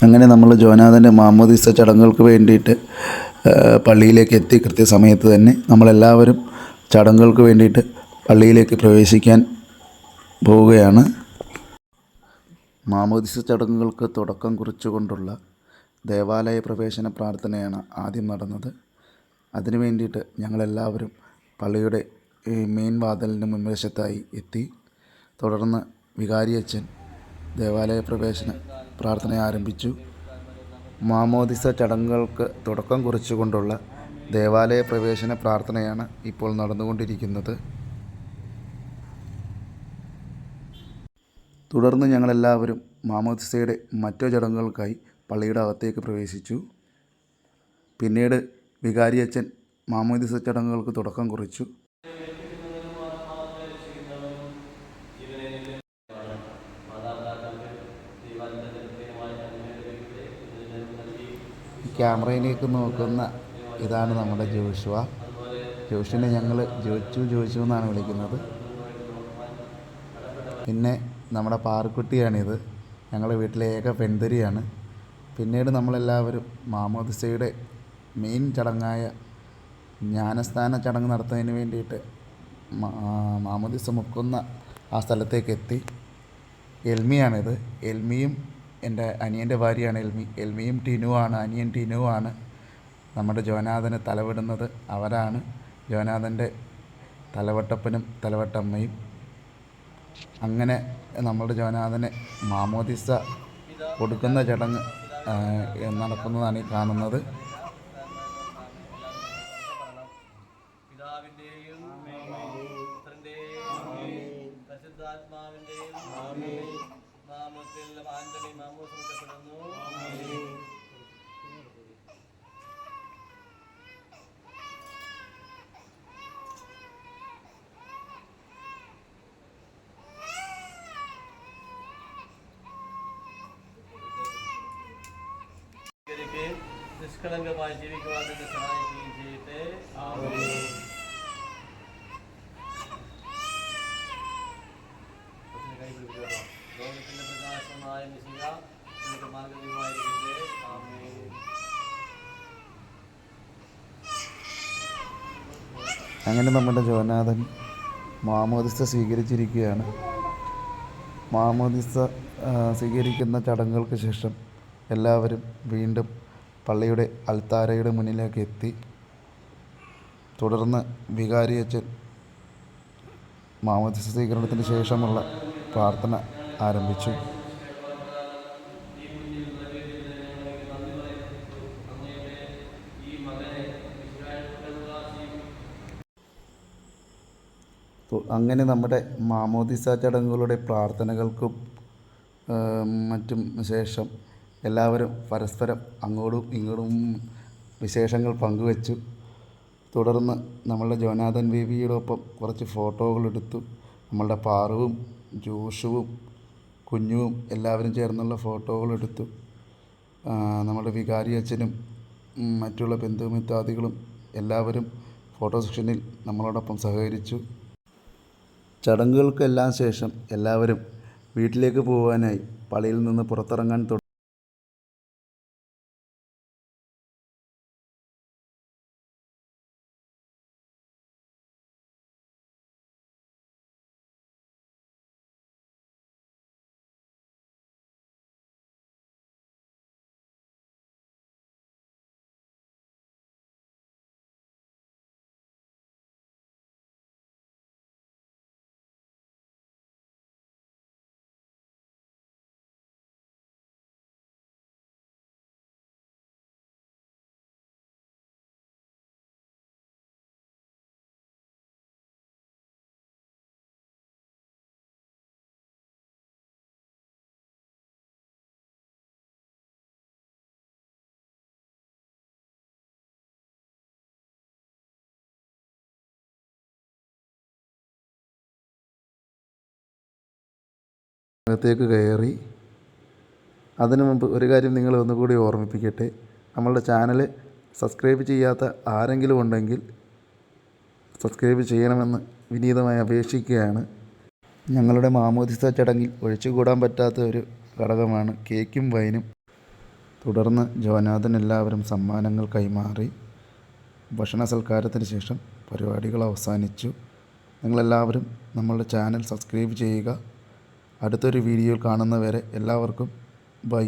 അങ്ങനെ നമ്മൾ ജോനാഥൻ്റെ മാമോദീസ ചടങ്ങുകൾക്ക് വേണ്ടിയിട്ട് പള്ളിയിലേക്ക് എത്തി. കൃത്യസമയത്ത് തന്നെ നമ്മളെല്ലാവരും ചടങ്ങുകൾക്ക് വേണ്ടിയിട്ട് പള്ളിയിലേക്ക് പ്രവേശിക്കാൻ പോവുകയാണ്. മാമോദീസ ചടങ്ങുകൾക്ക് തുടക്കം കുറിച്ചുകൊണ്ടുള്ള ദേവാലയ പ്രവേശന പ്രാർത്ഥനയാണ് ആദ്യം നടന്നത്. അതിനു വേണ്ടിയിട്ട് ഞങ്ങളെല്ലാവരും പള്ളിയുടെ മെയിൻ വാതിലിന് മുൻവശത്തായി എത്തി. തുടർന്ന് വികാരിയച്ഛൻ ദേവാലയ പ്രവേശന പ്രാർത്ഥന ആരംഭിച്ചു. മാമോദിസ ചടങ്ങുകൾക്ക് തുടക്കം കുറിച്ചുകൊണ്ടുള്ള ദേവാലയ പ്രവേശന പ്രാർത്ഥനയാണ് ഇപ്പോൾ നടന്നുകൊണ്ടിരിക്കുന്നത്. തുടർന്ന് ഞങ്ങളെല്ലാവരും മാമോദിസയുടെ മറ്റു ചടങ്ങുകൾക്കായി പള്ളിയുടെ അകത്തേക്ക് പ്രവേശിച്ചു. പിന്നീട് വികാരിയച്ഛൻ മാമോദിസ ചടങ്ങുകൾക്ക് തുടക്കം കുറിച്ചു. ക്യാമറയിലേക്ക് നോക്കുന്ന ഇതാണ് നമ്മുടെ ജോഷുവിനെ ഞങ്ങൾ ജോച്ചു എന്നാണ് വിളിക്കുന്നത്. പിന്നെ നമ്മുടെ പാറക്കുട്ടിയാണിത്, ഞങ്ങളുടെ വീട്ടിലെ ഏക പെൺതരിയാണ്. പിന്നീട് നമ്മളെല്ലാവരും മാമോദിസയുടെ മെയിൻ ചടങ്ങായ ജ്ഞാനസ്നാന ചടങ്ങ് നടത്തുന്നതിന് വേണ്ടിയിട്ട് മാമോദിസ മുക്കുന്ന ആ സ്ഥലത്തേക്ക് എത്തി. എൽമിയാണിത്. എൽമിയും എൻ്റെ അനിയൻ്റെ ഭാര്യയാണ് എൽമിയും അനിയൻ ടിനുവാണ് നമ്മുടെ ജോനാഥന് തലവിടുന്നത്. അവരാണ് ജോനാഥൻ്റെ തലവട്ടപ്പനും തലവട്ടമ്മയും. അങ്ങനെ നമ്മുടെ ജോനാഥന് മാമോദിസ കൊടുക്കുന്ന ചടങ്ങ് നടക്കുന്നതാണ് ഈ കാണുന്നത്. നിഷ്കളങ്കമായി ജീവിക്കുവാൻ തന്നെ സഹായിക്കുകയും ചെയ്യട്ടെ. ലോകത്തിന്റെ പ്രകാശമായ മിശിഹ നിങ്ങൾക്ക് മാർഗ്ഗദീപമായിരിക്കട്ടെ. ആമേൻ. അങ്ങനെ നമ്മുടെ ജോനാഥൻ മാമോദിസ സ്വീകരിച്ചിരിക്കുകയാണ്. മാമോദിസ സ്വീകരിക്കുന്ന ചടങ്ങുകൾക്ക് ശേഷം എല്ലാവരും വീണ്ടും പള്ളിയുടെ അൽത്താരയുടെ മുന്നിലേക്ക് എത്തി. തുടർന്ന് വികാരിയച്ഛൻ മാമോദിസ സ്വീകരണത്തിന് ശേഷമുള്ള പ്രാർത്ഥന ആരംഭിച്ചു. അങ്ങനെ നമ്മുടെ മാമോദിസ ചടങ്ങുകളുടെ പ്രാർത്ഥനകൾക്കും മറ്റും ശേഷം എല്ലാവരും പരസ്പരം അങ്ങോട്ടും ഇങ്ങോട്ടും വിശേഷങ്ങൾ പങ്കുവച്ചു. തുടർന്ന് നമ്മളുടെ ജോനാഥൻ ബേബിയോടൊപ്പം കുറച്ച് ഫോട്ടോകളെടുത്തു. നമ്മളുടെ പാറുവും ജോഷുവും കുഞ്ഞുവും എല്ലാവരും ചേർന്നുള്ള ഫോട്ടോകളെടുത്തു. നമ്മുടെ വികാരി അച്ഛനും മറ്റുള്ള ബന്ധുമിത്രാദികളും എല്ലാവരും ഫോട്ടോ സെക്ഷനിൽ നമ്മളോടൊപ്പം സഹകരിച്ചു. ചടങ്ങുകൾക്കെല്ലാം ശേഷം എല്ലാവരും വീട്ടിലേക്ക് പോകാനായി പള്ളിയിൽ നിന്ന് പുറത്തിറങ്ങാൻ തുടങ്ങി. അകത്തേക്ക് കയറി. അതിനു മുമ്പ് ഒരു കാര്യം നിങ്ങളെ ഒന്നുകൂടി ഓർമ്മിപ്പിക്കട്ടെ. നമ്മളുടെ ചാനൽ സബ്സ്ക്രൈബ് ചെയ്യാത്ത ആരെങ്കിലും ഉണ്ടെങ്കിൽ സബ്സ്ക്രൈബ് ചെയ്യണമെന്ന് വിനീതമായി അപേക്ഷിക്കുകയാണ്. ഞങ്ങളുടെ മാമോദിസ ചടങ്ങിൽ ഒഴിച്ചുകൂടാൻ പറ്റാത്ത ഒരു ഘടകമാണ് കേക്കും വൈനും. തുടർന്ന് ജോനാഥൻ എല്ലാവരും സമ്മാനങ്ങൾ കൈമാറി. ഭക്ഷണ സൽക്കാരത്തിന് ശേഷം പരിപാടികൾ അവസാനിച്ചു. നിങ്ങളെല്ലാവരും നമ്മളുടെ ചാനൽ സബ്സ്ക്രൈബ് ചെയ്യുക. അടുത്തൊരു വീഡിയോയിൽ കാണുന്നവരെ എല്ലാവർക്കും ബൈ.